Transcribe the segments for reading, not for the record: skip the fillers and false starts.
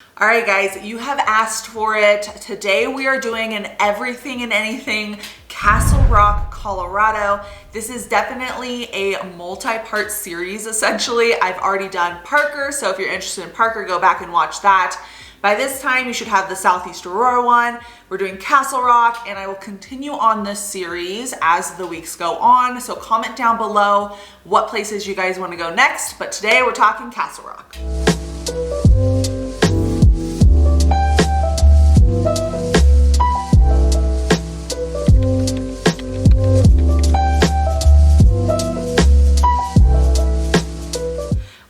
All right, guys, you have asked for it. Today we are doing an everything and anything Castle Rock, Colorado. This is definitely a multi-part series, essentially. I've already done Parker, so if you're interested in Parker, go back and watch that. By this time, you should have the Southeast Aurora one. We're doing Castle Rock, and I will continue on this series as the weeks go on. So comment down below what places you guys want to go next. But today we're talking Castle Rock.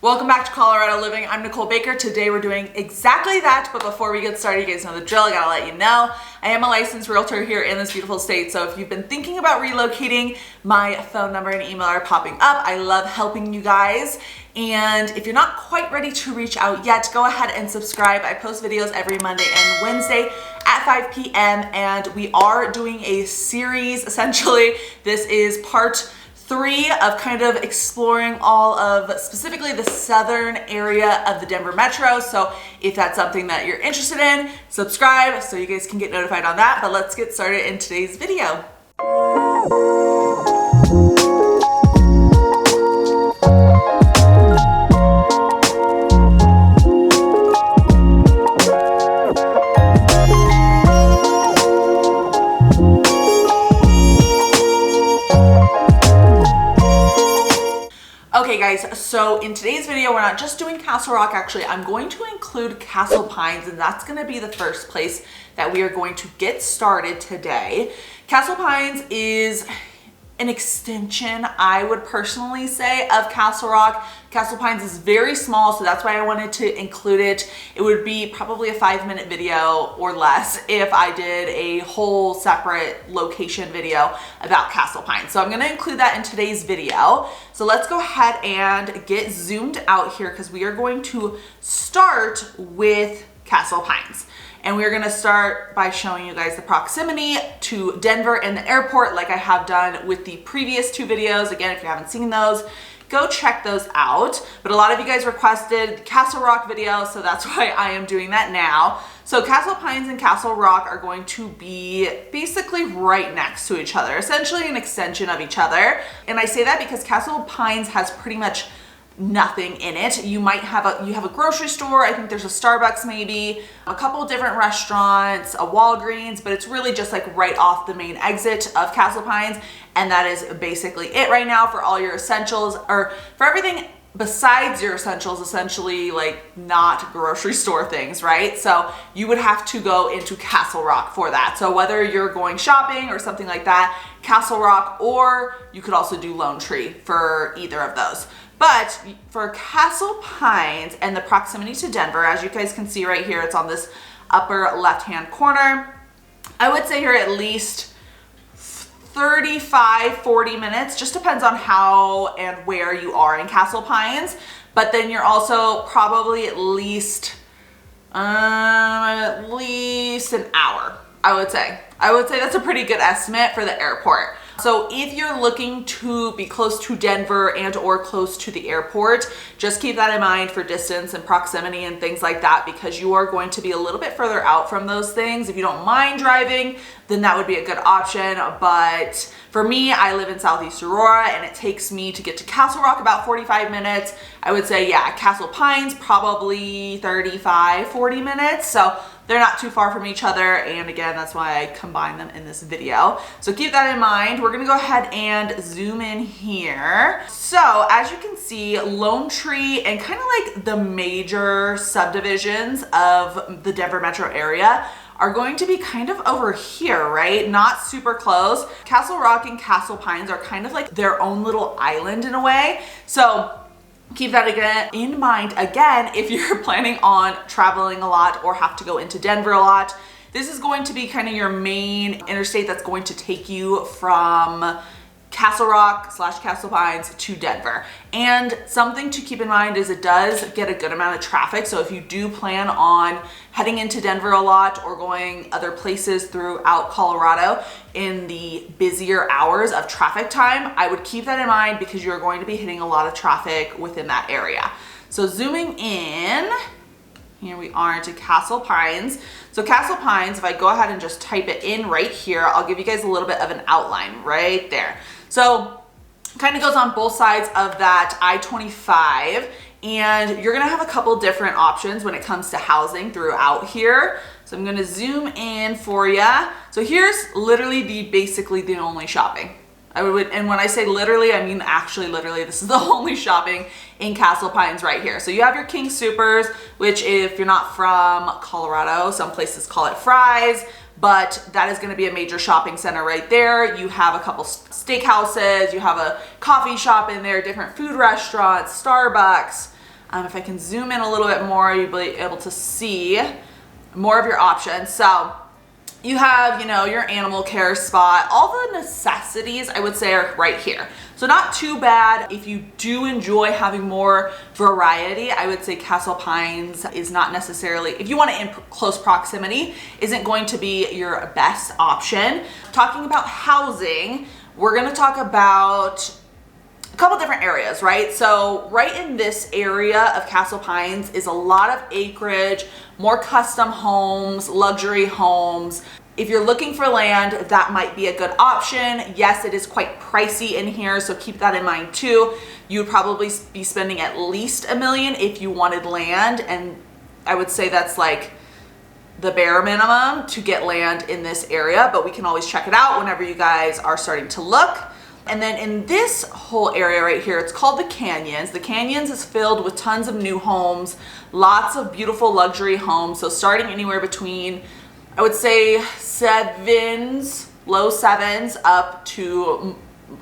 Welcome back to Colorado Living. I'm Nicole Baker. Today we're doing exactly that, but before we get started, you guys know the drill. I gotta let you know, I am a licensed realtor here in this beautiful state, so if you've been thinking about relocating, my phone number and email are popping up. I love helping you guys, and if you're not quite ready to reach out yet, go ahead and subscribe. I post videos every Monday and Wednesday at 5 p.m., and we are doing a series, essentially. This is part 3 of kind of exploring all of specifically the southern area of the Denver metro. So if that's something that you're interested in, subscribe so you guys can get notified on that. But let's get started in today's video. Okay guys, so in today's video, we're not just doing Castle Rock. Actually, I'm going to include Castle Pines, and that's going to be the first place that we are going to get started today. Castle Pines is an extension, I would personally say, of Castle Rock. Castle Pines is very small, so that's why I wanted to include it. It would be probably a 5-minute video or less if I did a whole separate location video about Castle Pines. So I'm gonna include that in today's video. So let's go ahead and get zoomed out here because we are going to start with Castle Pines. And we're gonna start by showing you guys the proximity to Denver and the airport like I have done with the previous 2 videos. Again, if you haven't seen those, go check those out. But a lot of you guys requested the Castle Rock video, so that's why I am doing that now. So Castle Pines and Castle Rock are going to be basically right next to each other, essentially an extension of each other. And I say that because Castle Pines has pretty much nothing in it. You might have a grocery store. I think there's a Starbucks, maybe a couple different restaurants, a Walgreens, but it's really just like right off the main exit of Castle Pines. And that is basically it right now for all your essentials, or for everything besides your essentials, essentially like not grocery store things, right? So you would have to go into Castle Rock for that. So whether you're going shopping or something like that, Castle Rock, or you could also do Lone Tree for either of those. But for Castle Pines and the proximity to Denver, as you guys can see right here, it's on this upper left-hand corner. I would say you're at least 35-40 minutes, just depends on how and where you are in Castle Pines. But then you're also probably at least an hour, I would say. I would say that's a pretty good estimate for the airport. So if you're looking to be close to Denver and or close to the airport, just keep that in mind for distance and proximity and things like that, because you are going to be a little bit further out from those things. If you don't mind driving, then that would be a good option. But for me, I live in Southeast Aurora and it takes me to get to Castle Rock about 45 minutes. I would say, yeah, Castle Pines, probably 35-40 minutes. So they're not too far from each other, and again, that's why I combine them in this video. So keep that in mind. We're gonna go ahead and zoom in here. So as you can see, Lone Tree and kind of like the major subdivisions of the Denver metro area are going to be kind of over here, right? Not super close. Castle Rock and Castle Pines are kind of like their own little island in a way. So keep that again in mind, again, if you're planning on traveling a lot or have to go into Denver a lot. This is going to be kind of your main interstate that's going to take you from Castle Rock / Castle Pines to Denver. And something to keep in mind is it does get a good amount of traffic. So if you do plan on heading into Denver a lot or going other places throughout Colorado in the busier hours of traffic time, I would keep that in mind because you're going to be hitting a lot of traffic within that area. So zooming in, Here we are into Castle Pines. So Castle Pines, if I go ahead and just type it in right here, I'll give you guys a little bit of an outline right there. So kind of goes on both sides of that I-25, and you're gonna have a couple different options when it comes to housing throughout here. So I'm gonna zoom in for you. So here's literally basically the only shopping. And when I say literally, I mean actually literally, this is the only shopping in Castle Pines right here. So you have your King Supers, which if you're not from Colorado, some places call it Fry's, but that is gonna be a major shopping center right there. You have a couple steakhouses, you have a coffee shop in there, different food restaurants, Starbucks. If I can zoom in a little bit more, you'll be able to see more of your options. So you have, you know, your animal care spot. All the necessities, I would say, are right here. So not too bad. If you do enjoy having more variety, I would say Castle Pines is not necessarily, if you want it in close proximity, isn't going to be your best option. Talking about housing, we're gonna talk about a couple different areas, right? So right in this area of Castle Pines is a lot of acreage, more custom homes, luxury homes. If you're looking for land, that might be a good option. Yes, it is quite pricey in here, so keep that in mind too. You would probably be spending at least $1 million if you wanted land, and I would say that's like the bare minimum to get land in this area, but we can always check it out whenever you guys are starting to look. And then in this whole area right here, it's called the Canyons. The Canyons is filled with tons of new homes, lots of beautiful luxury homes. So starting anywhere between, I would say low sevens up to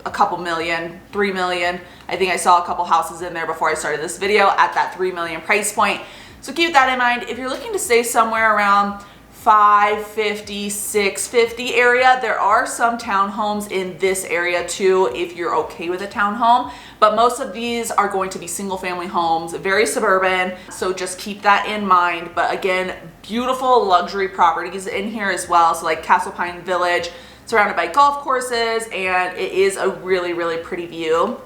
a couple million, 3 million. I think I saw a couple houses in there before I started this video at that 3 million price point. So keep that in mind. If you're looking to stay somewhere around 550, 650 area. There are some townhomes in this area too, if you're okay with a townhome, but most of these are going to be single family homes, very suburban. So just keep that in mind. But again, beautiful luxury properties in here as well. So like Castle Pine Village, surrounded by golf courses, and it is a really, really pretty view.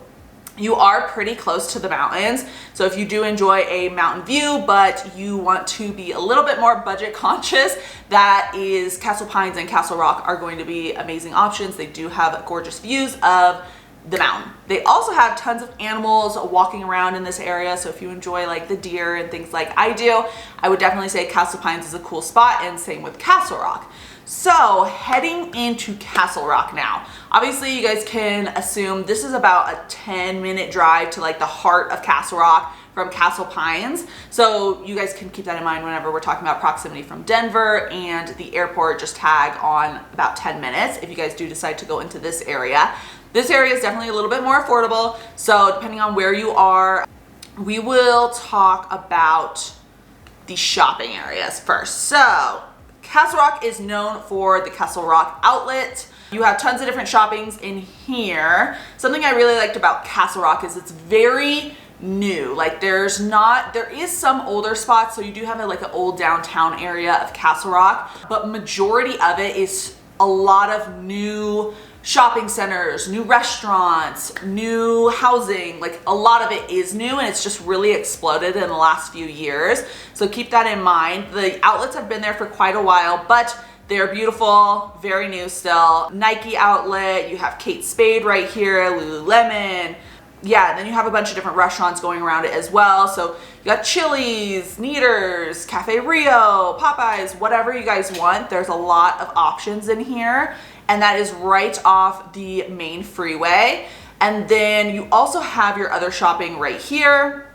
You are pretty close to the mountains, so if you do enjoy a mountain view but you want to be a little bit more budget conscious, that is Castle Pines and Castle Rock are going to be amazing options. They do have gorgeous views of the mountain. They also have tons of animals walking around in this area, so if you enjoy like the deer and things like I do, I would definitely say Castle Pines is a cool spot, and same with Castle Rock. So heading into Castle Rock now. Obviously you guys can assume this is about a 10-minute drive to like the heart of Castle Rock from Castle Pines. So you guys can keep that in mind whenever we're talking about proximity from Denver and the airport. Just tag on about 10 minutes if you guys do decide to go into this area. This area is definitely a little bit more affordable. So depending on where you are, we will talk about the shopping areas first. So Castle Rock is known for the Castle Rock outlet. You have tons of different shoppings in here. Something I really liked about Castle Rock is it's very new. Like there is some older spots, so you do have like an old downtown area of Castle Rock, but majority of it is a lot of new shopping centers, new restaurants, new housing. Like a lot of it is new, and it's just really exploded in the last few years. So keep that in mind. The outlets have been there for quite a while, but they're beautiful, very new still. Nike outlet, you have Kate Spade right here, Lululemon. Yeah, and then you have a bunch of different restaurants going around it as well. So you got Chili's, Kneaders, Cafe Rio, Popeyes, whatever you guys want. There's a lot of options in here, and that is right off the main freeway. And then you also have your other shopping right here.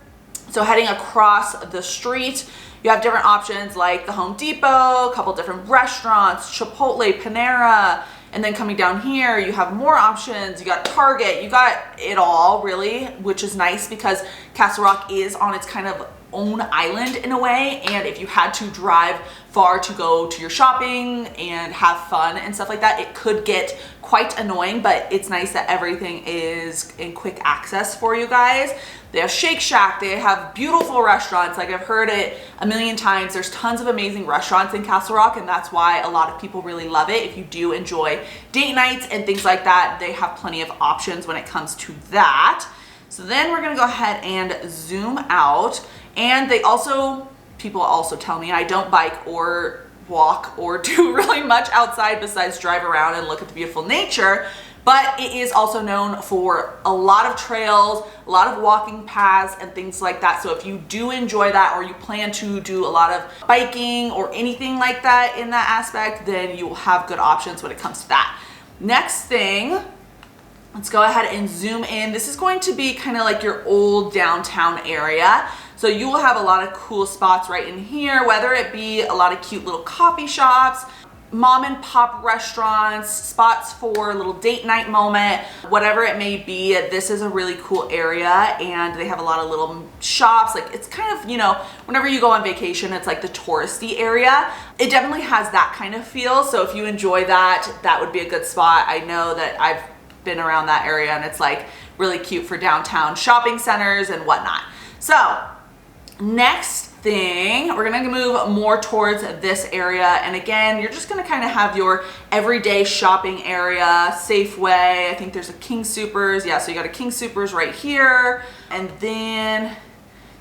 So heading across the street, you have different options like the Home Depot, a couple different restaurants, Chipotle, Panera, and then coming down here, you have more options. You got Target, you got it all really, which is nice because Castle Rock is on its kind of own island in a way. And if you had to drive far to go to your shopping and have fun and stuff like that, it could get quite annoying, but it's nice that everything is in quick access for you guys. They have Shake Shack, they have beautiful restaurants. Like I've heard it a million times. There's tons of amazing restaurants in Castle Rock, and that's why a lot of people really love it. If you do enjoy date nights and things like that, they have plenty of options when it comes to that. So then we're gonna go ahead and zoom out. And they also, people also tell me I don't bike or walk or do really much outside besides drive around and look at the beautiful nature. But it is also known for a lot of trails, a lot of walking paths and things like that. So if you do enjoy that, or you plan to do a lot of biking or anything like that in that aspect, then you will have good options when it comes to that. Next thing, let's go ahead and zoom in. This is going to be kind of like your old downtown area. So you will have a lot of cool spots right in here, whether it be a lot of cute little coffee shops, mom and pop restaurants, spots for a little date night moment, whatever it may be. This is a really cool area, and they have a lot of little shops. Like, it's kind of, you know, whenever you go on vacation, it's like the touristy area. It definitely has that kind of feel. So if you enjoy that, that would be a good spot. I know that I've been around that area, and it's like really cute for downtown shopping centers and whatnot. So next thing, we're gonna move more towards this area, and again, you're just gonna kind of have your everyday shopping area. Safeway, I think there's a King Soopers. Yeah, so you got a King Soopers right here, and then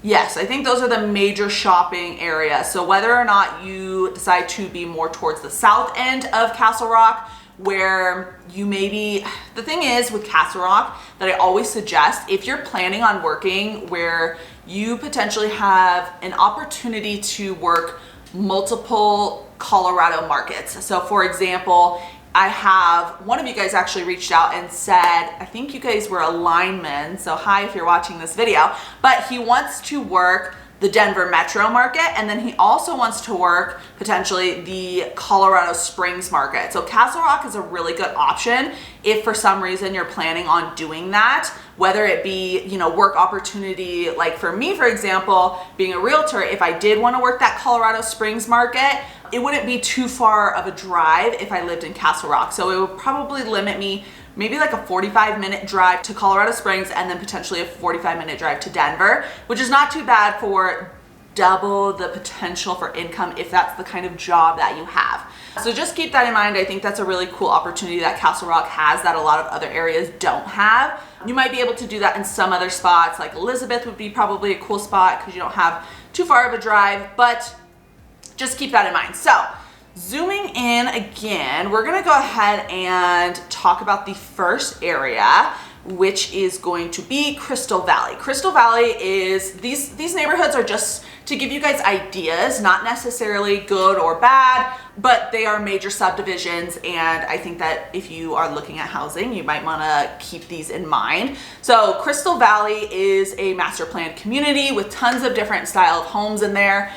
yes, I think those are the major shopping areas. So whether or not you decide to be more towards the south end of Castle Rock, where you maybe, the thing is with Castle Rock that I always suggest, if you're planning on working where you potentially have an opportunity to work multiple Colorado markets. So for example, I have one of you guys actually reached out and said, I think you guys were a lineman, so hi if you're watching this video, but he wants to work the Denver metro market, and then he also wants to work potentially the Colorado Springs market. So Castle Rock is a really good option if for some reason you're planning on doing that, whether it be, you know, work opportunity. Like for me, for example, being a realtor, if I did want to work that Colorado Springs market, it wouldn't be too far of a drive if I lived in Castle Rock. So it would probably limit me maybe like a 45-minute drive to Colorado Springs, and then potentially a 45-minute drive to Denver, which is not too bad for double the potential for income if that's the kind of job that you have. So just keep that in mind. I think that's a really cool opportunity that Castle Rock has that a lot of other areas don't have. You might be able to do that in some other spots, like Elizabeth would be probably a cool spot because you don't have too far of a drive, but just keep that in mind. So zooming in again, we're gonna go ahead and talk about the first area, which is going to be Crystal Valley. Crystal Valley is, these neighborhoods are just to give you guys ideas, not necessarily good or bad, but they are major subdivisions, and I think that if you are looking at housing, you might wanna keep these in mind. So Crystal Valley is a master planned community with tons of different style of homes in there.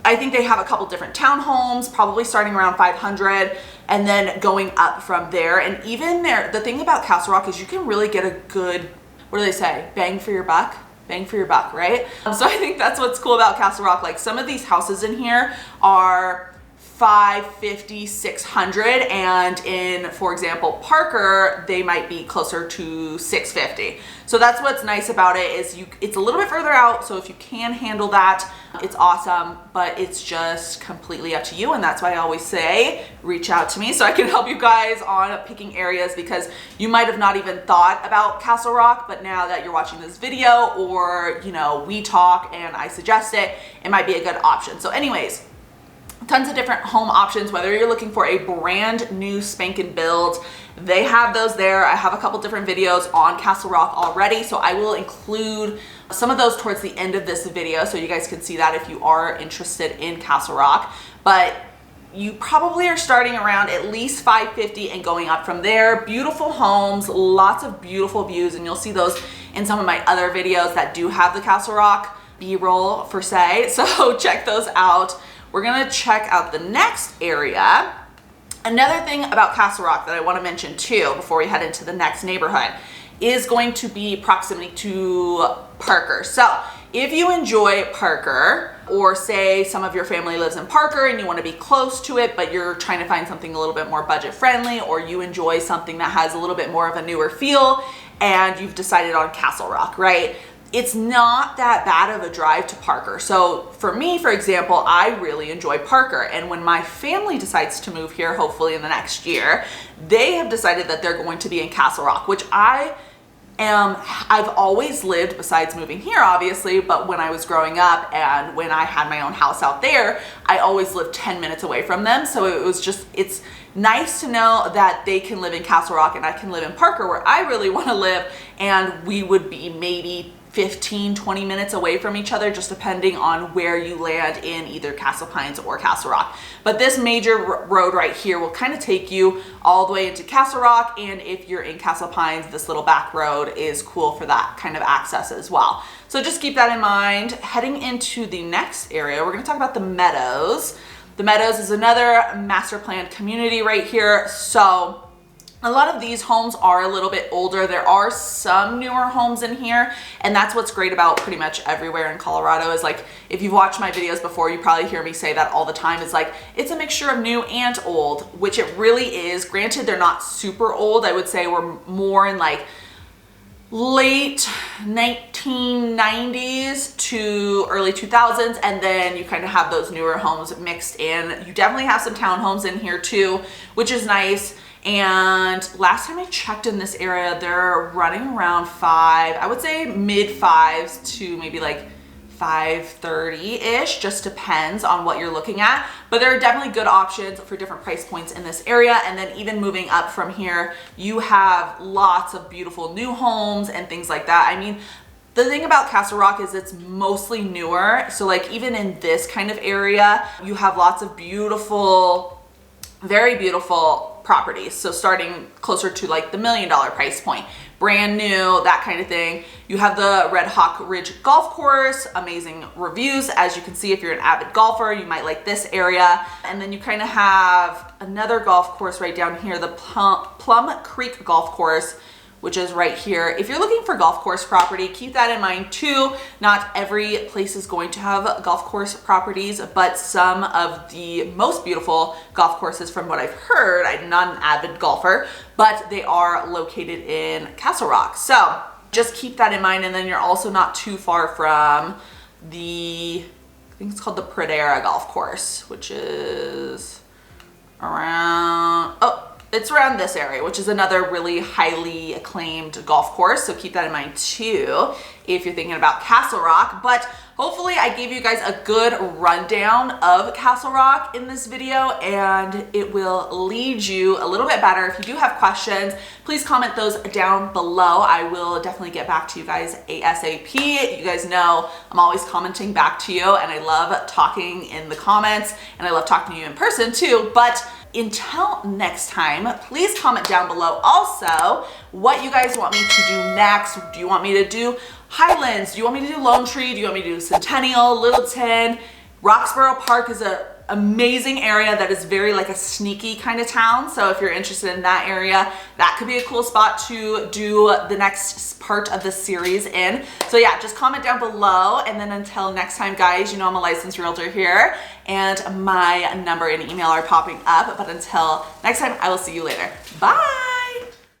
I think they have a couple different townhomes, probably starting around 500 and then going up from there. And even there, the thing about Castle Rock is you can really get a good, what do they say? Bang for your buck? Bang for your buck, right? So I think that's what's cool about Castle Rock. Like some of these houses in here are 550, 600, and in, for example, Parker, they might be closer to 650. So that's what's nice about it, is it's a little bit further out, so if you can handle that, it's awesome, but it's just completely up to you. And that's why I always say reach out to me so I can help you guys on picking areas, because you might have not even thought about Castle Rock, but now that you're watching this video, or you know, we talk and I suggest it, it might be a good option. So anyways, tons of different home options, whether you're looking for a brand new spanking build, they have those there. I have a couple different videos on Castle Rock already, so I will include some of those towards the end of this video so you guys can see that if you are interested in Castle Rock. But you probably are starting around at least 550 and going up from there. Beautiful homes, lots of beautiful views, and you'll see those in some of my other videos that do have the Castle Rock B-roll per se, so check those out. We're gonna check out the next area. Another thing about Castle Rock that I wanna mention too, before we head into the next neighborhood, is going to be proximity to Parker. So if you enjoy Parker, or say some of your family lives in Parker and you wanna be close to it, but you're trying to find something a little bit more budget friendly, or you enjoy something that has a little bit more of a newer feel, and you've decided on Castle Rock, right? It's not that bad of a drive to Parker. So for me, for example, I really enjoy Parker. And when my family decides to move here, hopefully in the next year, they have decided that they're going to be in Castle Rock, which I I've always lived, besides moving here obviously, but when I was growing up and when I had my own house out there, I always lived 10 minutes away from them. So it was just, it's nice to know that they can live in Castle Rock and I can live in Parker, where I really want to live, and we would be maybe 15-20 minutes away from each other, just depending on where you land in either Castle Pines or Castle Rock. But this major road right here will kind of take you all the way into Castle Rock, and if you're in Castle Pines, this little back road is cool for that kind of access as well. So just keep that in mind. Heading into the next area, we're going to talk about the Meadows. The Meadows is another master planned community right here. So a lot of these homes are a little bit older. There are some newer homes in here, and that's what's great about pretty much everywhere in Colorado. Is like, if you've watched my videos before, you probably hear me say that all the time. It's like, it's a mixture of new and old, which it really is. Granted, they're not super old. I would say we're more in like late 1990s to early 2000s, and then you kind of have those newer homes mixed in. You definitely have some townhomes in here too, which is nice. And last time I checked in this area, they're running around I would say mid fives to maybe like 530-ish, just depends on what you're looking at. But there are definitely good options for different price points in this area. And then even moving up from here, you have lots of beautiful new homes and things like that. I mean, the thing about Castle Rock is it's mostly newer. So like even in this kind of area, you have lots of beautiful, very beautiful properties. So starting closer to like the $1 million price point, brand new, that kind of thing. You have the Red Hawk Ridge Golf Course, amazing reviews. As you can see, if you're an avid golfer, you might like this area. And then you kind of have another golf course right down here, the Plum Creek Golf Course, which is right here. If you're looking for golf course property, keep that in mind too. Not every place is going to have golf course properties, but some of the most beautiful golf courses, from what I've heard, I'm not an avid golfer, but they are located in Castle Rock. So just keep that in mind. And then you're also not too far from I think it's called the Pradera Golf Course, which is around, it's around this area, which is another really highly acclaimed golf course. So keep that in mind too, if you're thinking about Castle Rock. But hopefully I gave you guys a good rundown of Castle Rock in this video, and it will lead you a little bit better. If you do have questions, please comment those down below. I will definitely get back to you guys ASAP. You guys know I'm always commenting back to you, and I love talking in the comments, and I love talking to you in person too. But until next time, please comment down below also what you guys want me to do next. Do you want me to do Highlands? Do you want me to do Lone Tree? Do you want me to do Centennial, Littleton? Roxborough Park is an amazing area that is very like a sneaky kind of town. So if you're interested in that area, that could be a cool spot to do the next part of the series in. So yeah, just comment down below. And then until next time, guys, you know I'm a licensed realtor here, and my number and email are popping up. But until next time, I will see you later. Bye.